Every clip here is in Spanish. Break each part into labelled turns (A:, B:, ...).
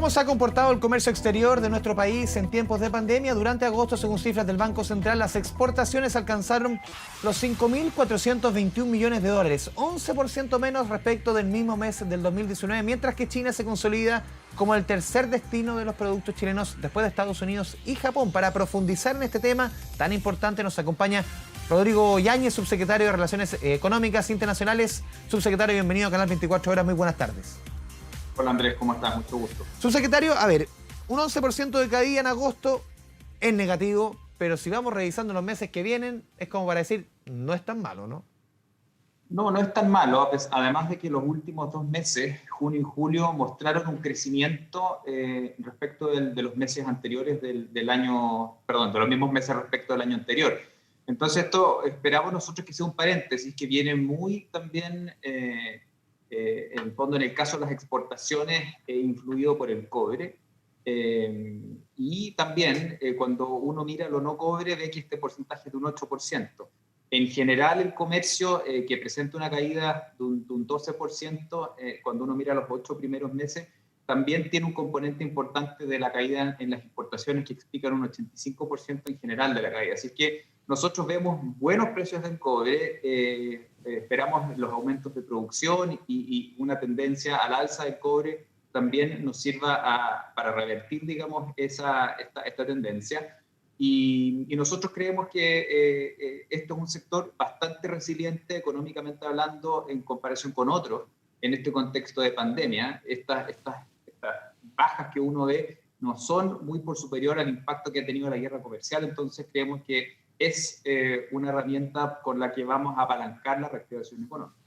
A: ¿Cómo se ha comportado el comercio exterior de nuestro país en tiempos de pandemia? Durante agosto, según cifras del Banco Central, las exportaciones alcanzaron los 5.421 millones de dólares, 11% menos respecto del mismo mes del 2019, mientras que China se consolida como el tercer destino de los productos chilenos después de Estados Unidos y Japón. Para profundizar en este tema tan importante nos acompaña Rodrigo Yáñez, subsecretario de Relaciones Económicas Internacionales. Subsecretario, bienvenido a Canal 24 Horas, muy buenas tardes.
B: Hola Andrés, ¿cómo estás? Mucho gusto.
A: Subsecretario, a ver, un 11% de caída en agosto es negativo, pero si vamos revisando los meses que vienen, es como para decir, no es tan malo, ¿no?
B: No, no es tan malo, además de que los últimos 2 meses, junio y julio, mostraron un crecimiento respecto de los meses anteriores del año, perdón, de los mismos meses respecto del año anterior. Entonces esto esperamos nosotros que sea un paréntesis, que viene muy también, en el fondo en el caso de las exportaciones, influido por el cobre. Y también cuando uno mira lo no cobre, ve que este porcentaje es de un 8%. En general, el comercio, que presenta una caída de un 12%, cuando uno mira los 8 primeros meses, también tiene un componente importante de la caída en las exportaciones que explican un 85% en general de la caída. Así que nosotros vemos buenos precios del cobre, esperamos los aumentos de producción y una tendencia al alza del cobre también nos sirva para revertir, digamos, esta tendencia. Y nosotros creemos que esto es un sector bastante resiliente económicamente hablando en comparación con otros en este contexto de pandemia. Estas bajas que uno ve no son muy por superior al impacto que ha tenido la guerra comercial, entonces creemos que es una herramienta con la que vamos a apalancar la reactivación económica.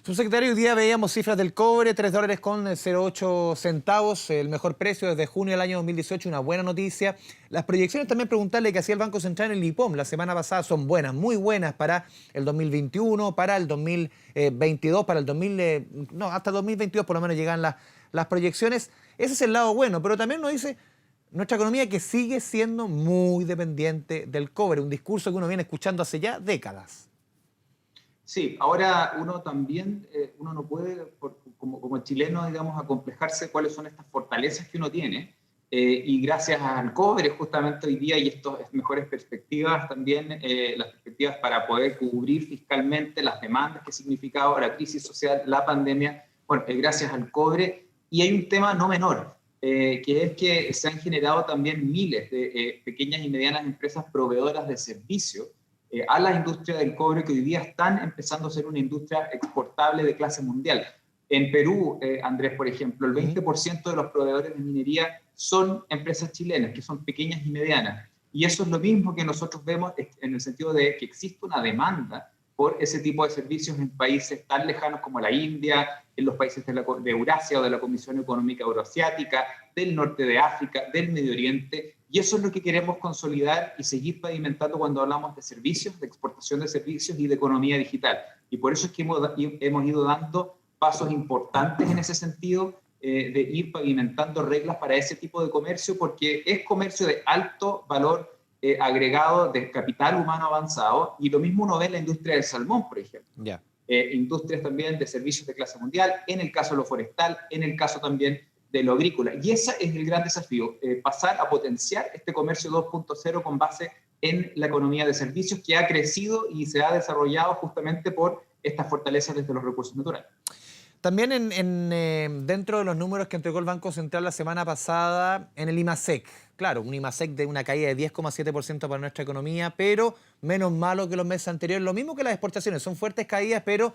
A: Subsecretario, hoy día veíamos cifras del cobre, $3.08, el mejor precio desde junio del año 2018, una buena noticia. Las proyecciones también preguntarle que hacía el Banco Central en el IPOM la semana pasada son buenas, muy buenas para el 2021, para el 2022, para el hasta el 2022 por lo menos llegan las proyecciones. Ese es el lado bueno, pero también nos dice nuestra economía que sigue siendo muy dependiente del cobre, un discurso que uno viene escuchando hace ya décadas.
B: Sí, ahora uno también, uno no puede, como chileno, digamos, acomplejarse cuáles son estas fortalezas que uno tiene. Y gracias al cobre, justamente hoy día, y estas mejores perspectivas también, las perspectivas para poder cubrir fiscalmente las demandas que ha significado la crisis social, la pandemia, bueno, gracias al cobre. Y hay un tema no menor, que es que se han generado también miles de pequeñas y medianas empresas proveedoras de servicios a la industria del cobre, que hoy día están empezando a ser una industria exportable de clase mundial. En Perú, Andrés, por ejemplo, el 20% de los proveedores de minería son empresas chilenas, que son pequeñas y medianas. Y eso es lo mismo que nosotros vemos en el sentido de que existe una demanda por ese tipo de servicios en países tan lejanos como la India, en los países de Eurasia o de la Comisión Económica Euroasiática, del norte de África, del Medio Oriente. Y eso es lo que queremos consolidar y seguir pavimentando cuando hablamos de servicios, de exportación de servicios y de economía digital. Y por eso es que hemos ido dando pasos importantes en ese sentido, de ir pavimentando reglas para ese tipo de comercio, porque es comercio de alto valor agregado, de capital humano avanzado, y lo mismo uno ve en la industria del salmón, por ejemplo.
A: Yeah.
B: Industrias también de servicios de clase mundial, en el caso de lo forestal, en el caso también de lo agrícola. Y ese es el gran desafío, pasar a potenciar este comercio 2.0 con base en la economía de servicios que ha crecido y se ha desarrollado justamente por estas fortalezas desde los recursos naturales.
A: También dentro de los números que entregó el Banco Central la semana pasada, en el IMASEC, claro, un IMASEC de una caída de 10,7% para nuestra economía, pero menos malo que los meses anteriores. Lo mismo que las exportaciones, son fuertes caídas, pero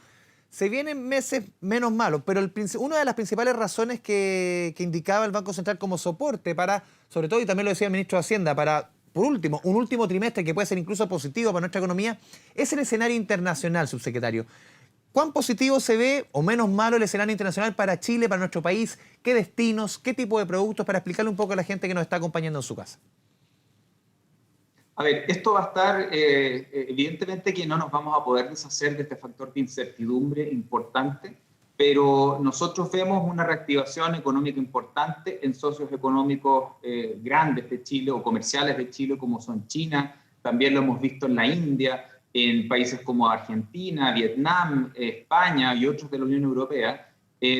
A: se vienen meses menos malos. Pero una de las principales razones que indicaba el Banco Central como soporte para, sobre todo, y también lo decía el ministro de Hacienda, para, por último, un último trimestre que puede ser incluso positivo para nuestra economía, es el escenario internacional, subsecretario. ¿Cuán positivo se ve o menos malo el escenario internacional para Chile, para nuestro país? ¿Qué destinos, qué tipo de productos? Para explicarle un poco a la gente que nos está acompañando en su casa.
B: A ver, esto va a estar, evidentemente que no nos vamos a poder deshacer de este factor de incertidumbre importante, pero nosotros vemos una reactivación económica importante en socios económicos grandes de Chile o comerciales de Chile como son China, también lo hemos visto en la India, en países como Argentina, Vietnam, España y otros de la Unión Europea,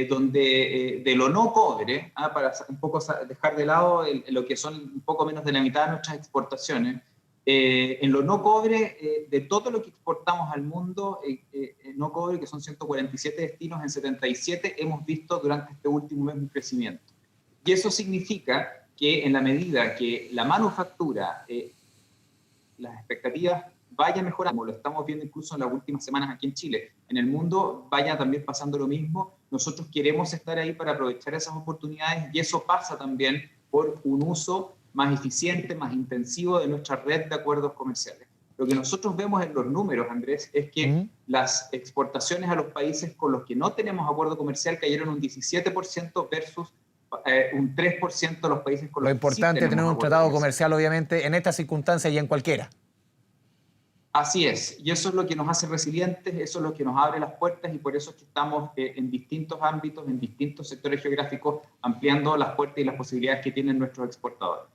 B: donde de lo no cobre, para un poco dejar de lado lo que son un poco menos de la mitad de nuestras exportaciones, en lo no cobre, de todo lo que exportamos al mundo, no cobre, que son 147 destinos en 77, hemos visto durante este último mes un crecimiento. Y eso significa que en la medida que la manufactura, las expectativas vaya mejorando, como lo estamos viendo incluso en las últimas semanas aquí en Chile, en el mundo vaya también pasando lo mismo, nosotros queremos estar ahí para aprovechar esas oportunidades y eso pasa también por un uso más eficiente, más intensivo de nuestra red de acuerdos comerciales. Lo que nosotros vemos en los números, Andrés, es que las exportaciones a los países con los que no tenemos acuerdo comercial cayeron un 17% versus un 3% de los países con los que sí tenemos.
A: Lo importante es tener un tratado comercial, obviamente, en estas circunstancias y en cualquiera.
B: Así es, y eso es lo que nos hace resilientes, eso es lo que nos abre las puertas y por eso es que estamos en distintos ámbitos, en distintos sectores geográficos, ampliando las puertas y las posibilidades que tienen nuestros exportadores.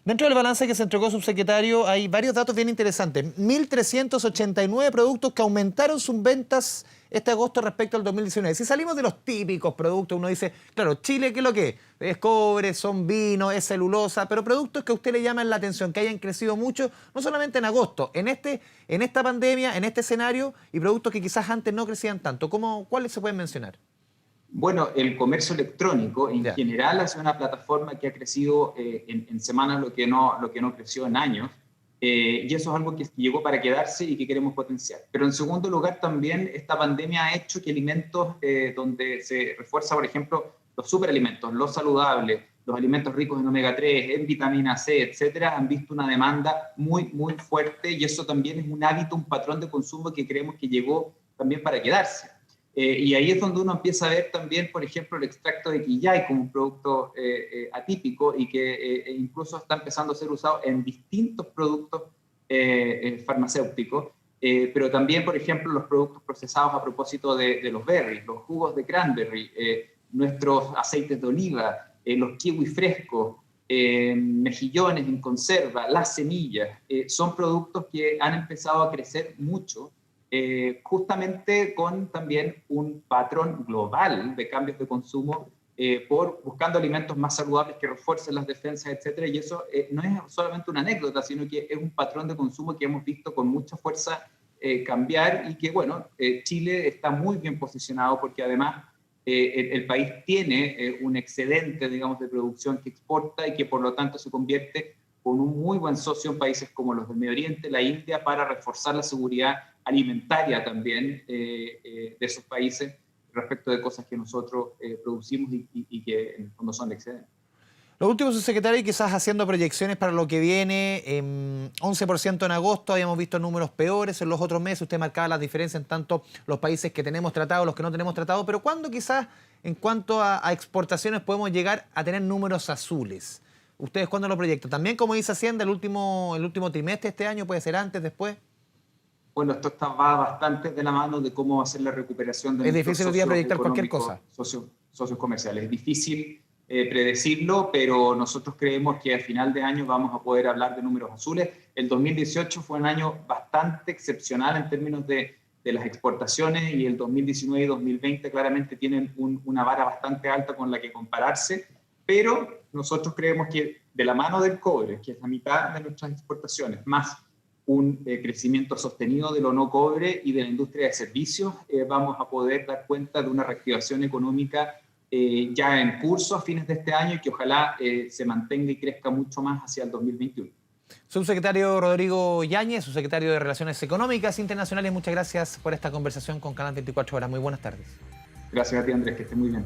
A: Dentro del balance que se entregó, subsecretario, hay varios datos bien interesantes. 1.389 productos que aumentaron sus ventas este agosto respecto al 2019. Si salimos de los típicos productos, uno dice, claro, Chile, ¿qué es lo que es? Es cobre, son vinos, es celulosa, pero productos que a usted le llaman la atención, que hayan crecido mucho, no solamente en agosto, en esta pandemia, en este escenario, y productos que quizás antes no crecían tanto. ¿Cuáles se pueden mencionar?
B: Bueno, el comercio electrónico en general ha sido una plataforma que ha crecido en semanas lo que no creció en años. Y eso es algo que llegó para quedarse y que queremos potenciar. Pero en segundo lugar también esta pandemia ha hecho que alimentos donde se refuerza, por ejemplo, los superalimentos, los saludables, los alimentos ricos en omega 3, en vitamina C, etcétera, han visto una demanda muy, muy fuerte y eso también es un hábito, un patrón de consumo que creemos que llegó también para quedarse. Y ahí es donde uno empieza a ver también, por ejemplo, el extracto de quillay como un producto atípico y que incluso está empezando a ser usado en distintos productos farmacéuticos, pero también, por ejemplo, los productos procesados a propósito de los berries, los jugos de cranberry, nuestros aceites de oliva, los kiwi frescos, mejillones en conserva, las semillas, son productos que han empezado a crecer mucho, justamente con también un patrón global de cambios de consumo buscando alimentos más saludables que refuercen las defensas, etcétera. Y eso no es solamente una anécdota, sino que es un patrón de consumo que hemos visto con mucha fuerza cambiar y que, bueno, Chile está muy bien posicionado porque además el país tiene un excedente, digamos, de producción que exporta y que por lo tanto se convierte con un muy buen socio en países como los del Medio Oriente, la India, para reforzar la seguridad alimentaria también de esos países respecto de cosas que nosotros producimos y que en el fondo son de excedente.
A: Lo último, subsecretario, y quizás haciendo proyecciones para lo que viene, 11% en agosto, habíamos visto números peores en los otros meses, usted marcaba las diferencias en tanto los países que tenemos tratados, los que no tenemos tratados, pero ¿cuándo quizás en cuanto a exportaciones podemos llegar a tener números azules? ¿Ustedes cuándo lo proyectan? También, como dice Hacienda, el último trimestre de este año, puede ser antes, después.
B: Bueno, esto va bastante de la mano de cómo va a ser la recuperación de
A: nuestros socios. Es difícil hoy día proyectar cualquier cosa.
B: Socios comerciales. Es difícil predecirlo, pero nosotros creemos que a final de año vamos a poder hablar de números azules. El 2018 fue un año bastante excepcional en términos de las exportaciones y el 2019 y 2020 claramente tienen una vara bastante alta con la que compararse, pero nosotros creemos que de la mano del cobre, que es la mitad de nuestras exportaciones, más un crecimiento sostenido de lo no cobre y de la industria de servicios, vamos a poder dar cuenta de una reactivación económica ya en curso a fines de este año y que ojalá se mantenga y crezca mucho más hacia el 2021.
A: Subsecretario Rodrigo Yáñez, subsecretario de Relaciones Económicas Internacionales, muchas gracias por esta conversación con Canal 24 Horas. Muy buenas tardes.
B: Gracias a ti, Andrés, que estés muy bien.